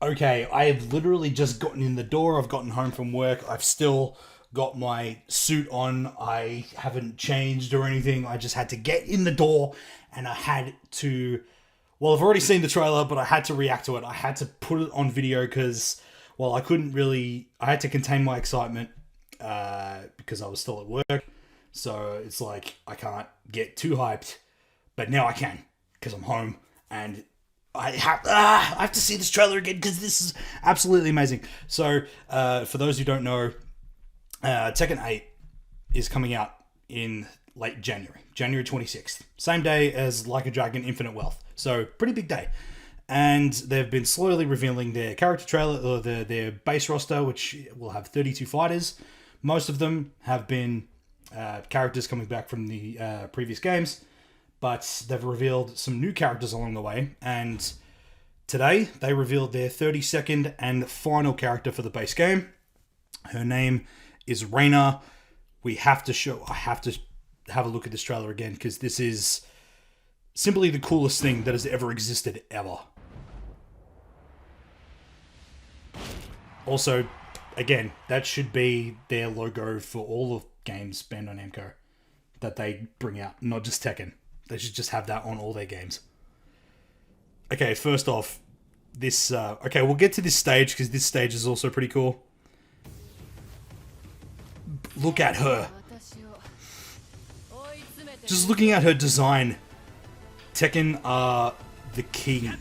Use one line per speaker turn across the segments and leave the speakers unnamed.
Okay, I have literally just gotten in the door. I've gotten home from work. I've still got my suit on. I haven't changed or anything. I just had to get in the door and I had to... Well, I've already seen the trailer, but I had to react to it. I had to put it on video because, well, I couldn't really... I had to contain my excitement because I was still at work. So it's like, I can't get too hyped. But now I can because I'm home and... I have to see this trailer again because this is absolutely amazing. So, for those who don't know, Tekken 8 is coming out in late January. January 26th. Same day as Like a Dragon Infinite Wealth. So, pretty big day. And they've been slowly revealing their character trailer, or their base roster, which will have 32 fighters. Most of them have been characters coming back from the previous games. But they've revealed some new characters along the way, and today they revealed their 32nd and final character for the base game. Her name is Reina. I have to have a look at this trailer again, because this is simply the coolest thing that has ever existed, ever. Also, again, that should be their logo for all of games Bandai Namco that they bring out, not just Tekken. They should just have that on all their games. Okay, first off, this... okay, we'll get to this stage, because this stage is also pretty cool. Look at her. Just looking at her design. Tekken are the king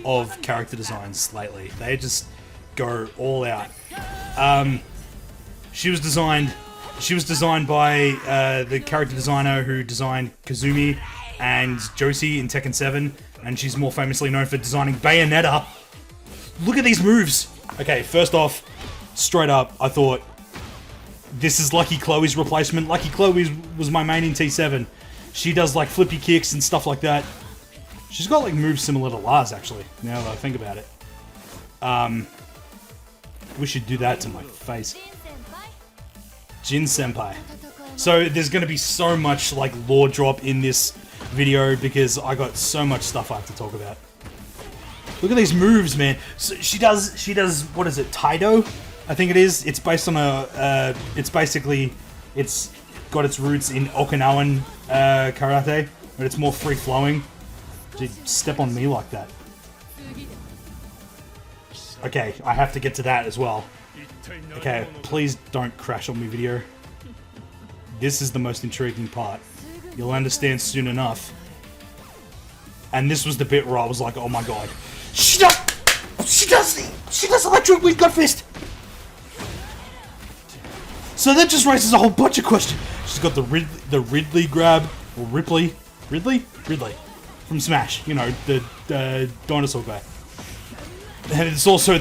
of character designs lately. They just go all out. She was designed by the character designer who designed Kazumi and Josie in Tekken 7, and she's more famously known for designing Bayonetta. Look at these moves! Okay, first off, straight up, I thought, this is Lucky Chloe's replacement. Lucky Chloe was my main in T7. She does like flippy kicks and stuff like that. She's got like moves similar to Lars, actually, now that I think about it. We should do that to my face. Jin Senpai. So there's going to be so much like lore drop in this video because I got so much stuff I have to talk about. Look at these moves, man. So she does what is it, Taido? I think it is. It's based on a it's got its roots in Okinawan karate, but it's more free flowing. Dude, step on me like that. Okay, I have to get to that as well. Okay, please don't crash on me, video. This is the most intriguing part. You'll understand soon enough. And this was the bit where I was like, oh my god. She does electric wind gut fist! So that just raises a whole bunch of questions. She's got the Ridley grab, or Ripley? Ridley? Ridley. From Smash, you know, the dinosaur guy. And it's also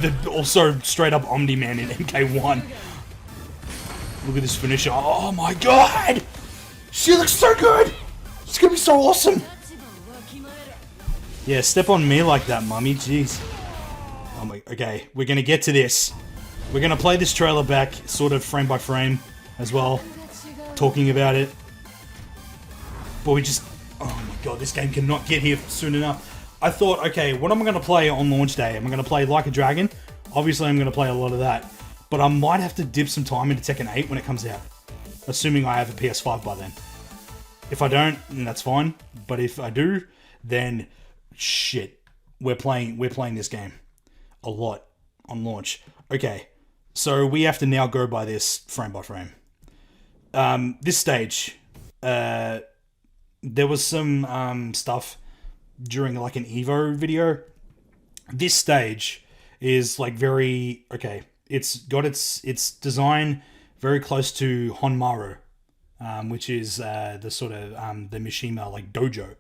straight up Omni-Man in MK1. Look at this finisher. Oh my god! She looks so good! It's gonna be so awesome! Yeah, step on me like that, mummy. Jeez. Oh my... Okay, we're gonna get to this. We're gonna play this trailer back, sort of frame by frame, as well. Talking about it. But we just... Oh my god, this game cannot get here soon enough. I thought, okay, what am I gonna play on launch day? Am I gonna play Like a Dragon? Obviously, I'm gonna play a lot of that. But I might have to dip some time into Tekken 8 when it comes out. Assuming I have a PS5 by then. If I don't, then that's fine. But if I do, then shit. We're playing this game. A lot. On launch. Okay. So we have to now go by this frame by frame. This stage. There was some stuff during like an Evo video. This stage is like very... Okay. It's got its design very close to Honmaru, which is the sort of the Mishima like dojo.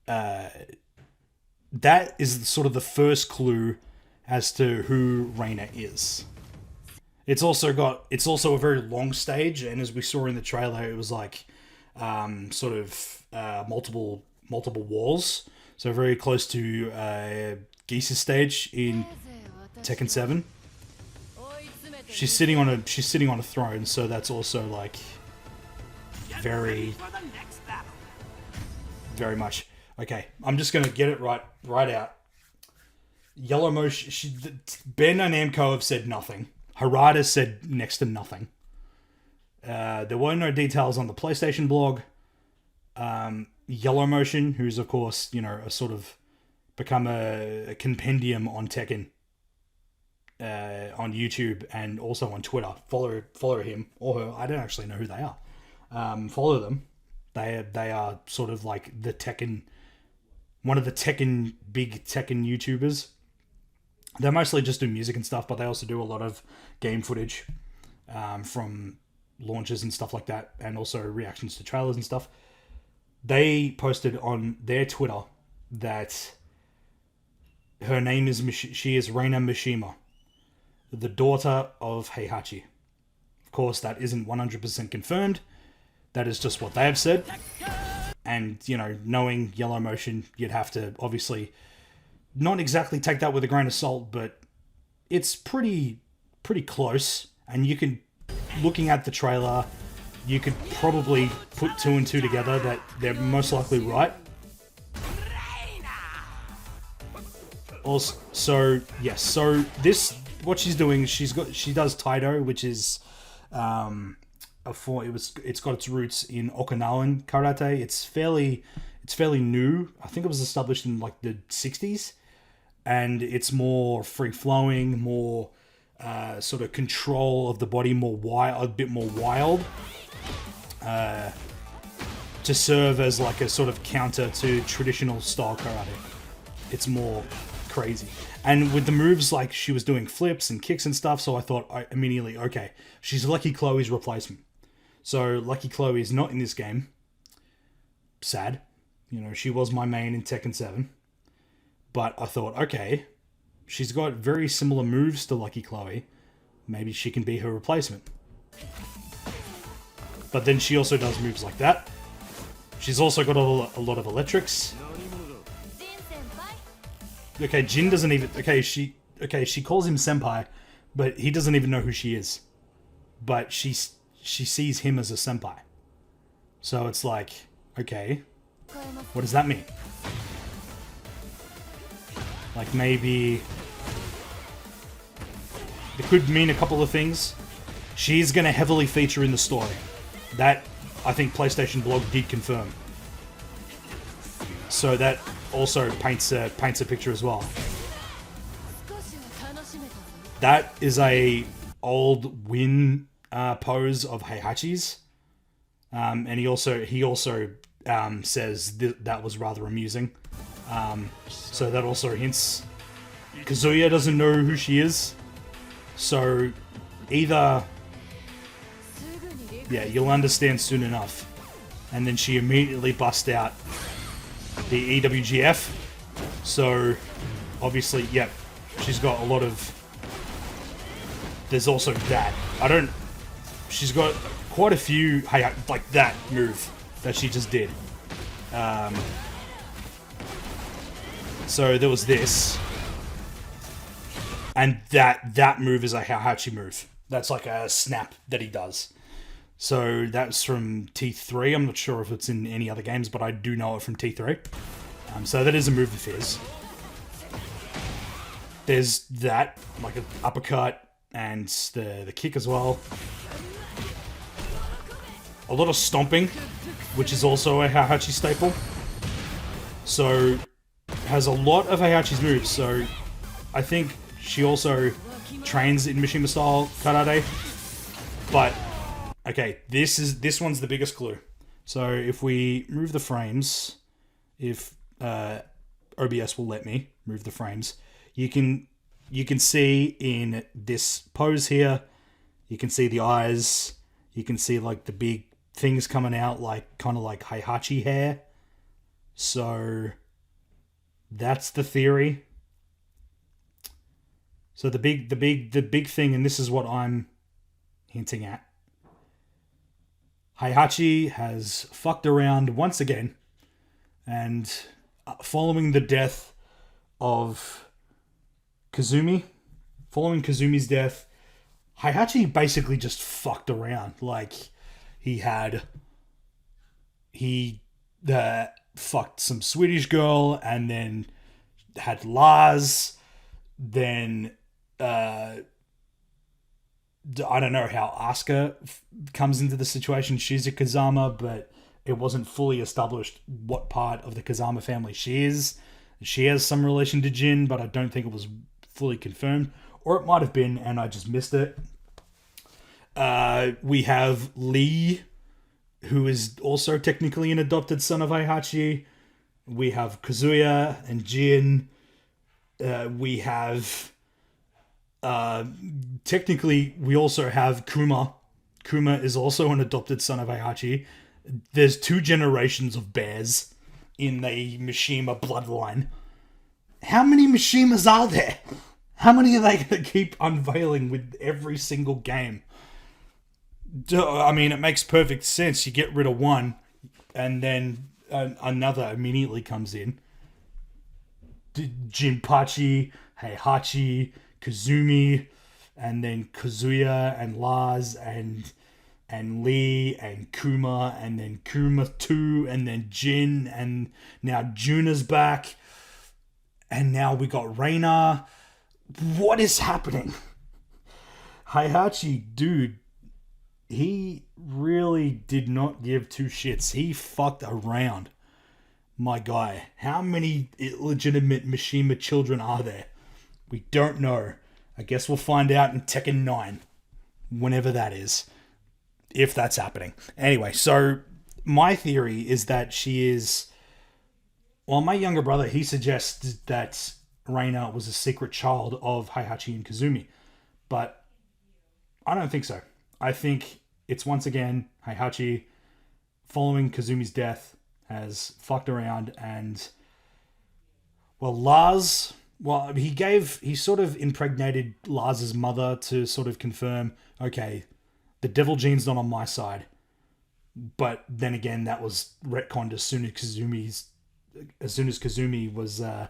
That is sort of the first clue as to who Reina is. It's also a very long stage, and as we saw in the trailer, it was like sort of multiple walls. So very close to Geese's stage in Tekken 7. she's sitting on a throne, so that's also like very much okay. I'm just gonna get it right out. Yellow Motion. Bandai Namco have said nothing. Harada said next to nothing. There were no details on the PlayStation blog. Yellow Motion, who's of course, you know, a sort of become a compendium on Tekken on YouTube and also on Twitter. Follow him or her. I don't actually know who they are. Follow them. They are sort of like the Tekken, one of the big Tekken YouTubers. They mostly just do music and stuff, but they also do a lot of game footage from launches and stuff like that, and also reactions to trailers and stuff. They posted on their Twitter that her name is she is Reina Mishima, the daughter of Heihachi. Of course, that isn't 100% confirmed. That is just what they have said. And, you know, knowing Yellow Motion, you'd have to obviously not exactly take that with a grain of salt, but it's pretty close. And you can, looking at the trailer, you could probably put two and two together that they're most likely right. Also, so yes, so this, what she's doing, she does Taido, which is it's got its roots in Okinawan karate. It's fairly new. I think it was established in like the 60s, and it's more free flowing, more sort of control of the body, more wild, a bit more wild, to serve as like a sort of counter to traditional style karate. It's more crazy. And with the moves, like she was doing flips and kicks and stuff, so I thought immediately, okay, she's Lucky Chloe's replacement. So Lucky Chloe is not in this game. Sad. You know, she was my main in Tekken 7. But I thought, okay, she's got very similar moves to Lucky Chloe. Maybe she can be her replacement. But then she also does moves like that. She's also got a lot of electrics. Okay, Jin doesn't even... Okay, she calls him senpai, but he doesn't even know who she is. But she sees him as a senpai. So it's like, okay, what does that mean? Like maybe... It could mean a couple of things. She's going to heavily feature in the story. That, I think PlayStation blog did confirm. So that also paints a picture as well. That is a old win pose of Heihachi's, and he also says that was rather amusing. So that also hints Kazuya doesn't know who she is. So either, yeah, you'll understand soon enough. And then she immediately busts out the EWGF. So obviously, yep, she's got a lot of... There's also that. She's got quite a few, like that move that she just did. So there was this. And that move is a Heihachi move. That's like a snap that he does. So that's from T3. I'm not sure if it's in any other games, but I do know it from T3. So that is a move of his. There's that, like an uppercut, and the kick as well. A lot of stomping, which is also a Heihachi staple. So has a lot of Heihachi's moves. So I think she also trains in Mishima style karate. But okay, this one's the biggest clue. So if we move the frames, if OBS will let me move the frames, you can see in this pose here, you can see the eyes, you can see like the big things coming out, like kind of like Heihachi hair. So that's the theory. So the big thing, and this is what I'm hinting at. Heihachi has fucked around once again, and following the death of Kazumi, following Kazumi's death, Heihachi basically just fucked around. Like, he fucked some Swedish girl, and then had Lars. Then I don't know how Asuka comes into the situation. She's a Kazama, but it wasn't fully established what part of the Kazama family she is. She has some relation to Jin, but I don't think it was fully confirmed. Or it might have been, and I just missed it. We have Lee, who is also technically an adopted son of Heihachi. We have Kazuya and Jin. We have... technically, we also have Kuma. Kuma is also an adopted son of Heihachi. There's 2 generations of bears in the Mishima bloodline. How many Mishimas are there? How many are they going to keep unveiling with every single game? I mean, it makes perfect sense. You get rid of one, and then another immediately comes in. Jinpachi, Heihachi, Kazumi, and then Kazuya and Lars and Lee and Kuma, and then Kuma 2, and then Jin, and now Juna's back, and now we got Reina. What is happening? Heihachi, dude, he really did not give 2 shits. He fucked around. My guy, how many illegitimate Mishima children are there? We don't know. I guess we'll find out in Tekken 9. Whenever that is. If that's happening. Anyway, so my theory is that she is... Well, my younger brother, he suggests that Reina was a secret child of Heihachi and Kazumi. But I don't think so. I think it's once again Heihachi, following Kazumi's death, has fucked around and... Well, Lars... Well, he sort of impregnated Lars's mother to sort of confirm, okay, the devil gene's not on my side. But then again, that was retconned as soon as Kazumi was the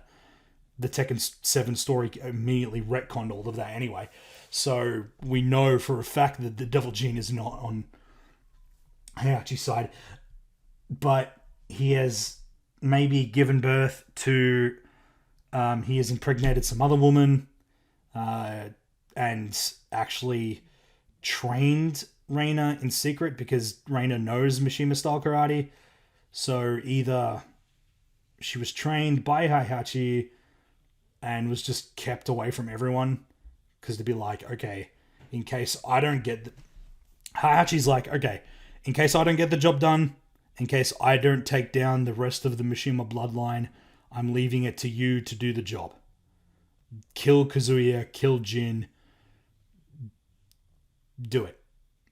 Tekken 7 story immediately retconned all of that anyway. So we know for a fact that the devil gene is not on Heihachi's side. But he has maybe given birth to... he has impregnated some other woman and actually trained Reina in secret because Reina knows Mishima style karate. So either she was trained by Heihachi and was just kept away from everyone because to be like, okay, in case I don't get... Heihachi's like, okay, in case I don't get the job done, in case I don't take down the rest of the Mishima bloodline, I'm leaving it to you to do the job. Kill Kazuya, kill Jin. Do it.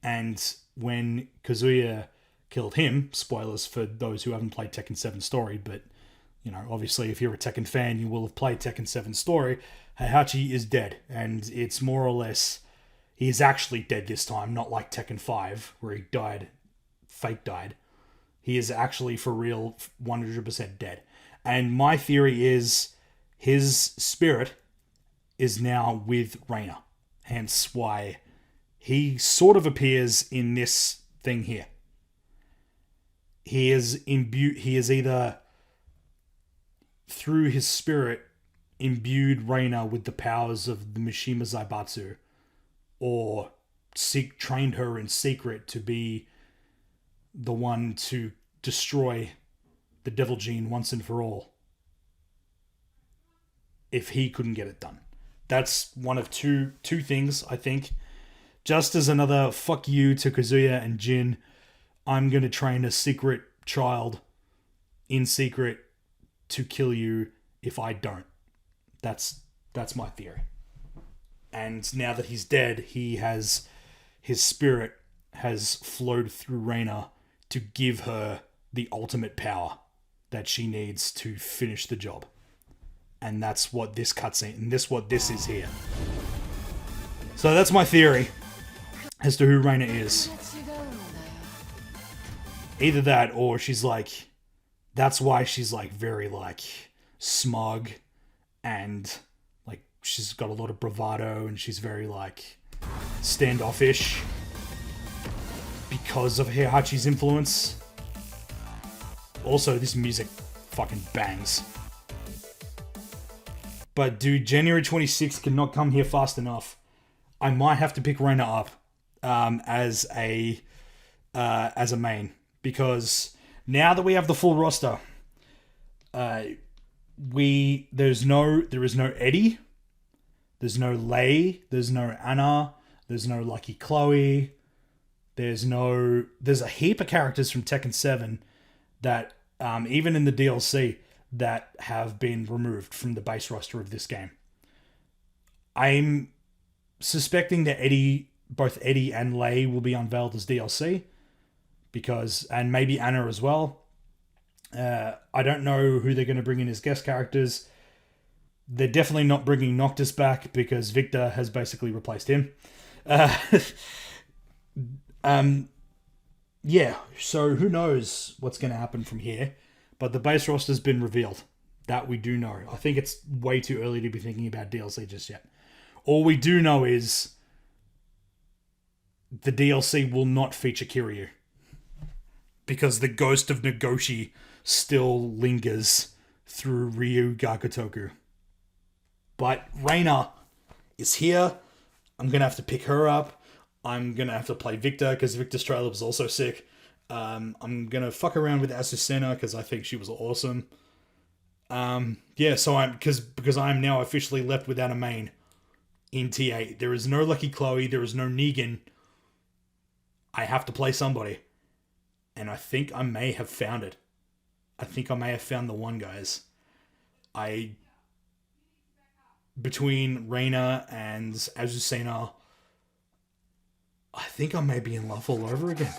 And when Kazuya killed him, spoilers for those who haven't played Tekken 7 story, but, you know, obviously if you're a Tekken fan, you will have played Tekken 7 story. Heihachi is dead, and it's more or less... He is actually dead this time, not like Tekken 5, where he died, fake died. He is actually, for real, 100% dead. And my theory is his spirit is now with Reina. Hence why he sort of appears in this thing here. He is either through his spirit imbued Reina with the powers of the Mishima Zaibatsu, or trained her in secret to be the one to destroy the devil gene once and for all if he couldn't get it done. That's one of two things, I think. Just as another fuck you to Kazuya and Jin, I'm going to train a secret child in secret to kill you if I don't. That's my theory. And now that he's dead, his spirit has flowed through Reina to give her the ultimate power that she needs to finish the job. And that's what this cutscene, and what this is here. So that's my theory as to who Reina is. Either that, or she's like, that's why she's like very like smug and like she's got a lot of bravado and she's very like standoffish because of Heihachi's influence. Also, this music fucking bangs. But dude, January 26th cannot come here fast enough. I might have to pick Reina up as a main, because now that we have the full roster, there is no Eddie, there's no Lei, there's no Anna, there's no Lucky Chloe, there's a heap of characters from Tekken 7 that even in the DLC that have been removed from the base roster of this game. I'm suspecting that both Eddie and Lei will be unveiled as DLC, and maybe Anna as well. I don't know who they're going to bring in as guest characters. They're definitely not bringing Noctis back because Victor has basically replaced him. Yeah, so who knows what's going to happen from here. But the base roster's been revealed. That we do know. I think it's way too early to be thinking about DLC just yet. All we do know is the DLC will not feature Kiryu, because the ghost of Nagoshi still lingers through Ryu Gakutoku. But Reina is here. I'm going to have to pick her up. I'm going to have to play Victor because Victor's trailer was also sick. I'm going to fuck around with Azucena because I think she was awesome. Yeah, so because I'm now officially left without a main in T8. There is no Lucky Chloe. There is no Negan. I have to play somebody. And I think I may have found it. I think I may have found the one, guys. Between Reina and Azucena, I think I may be in love all over again.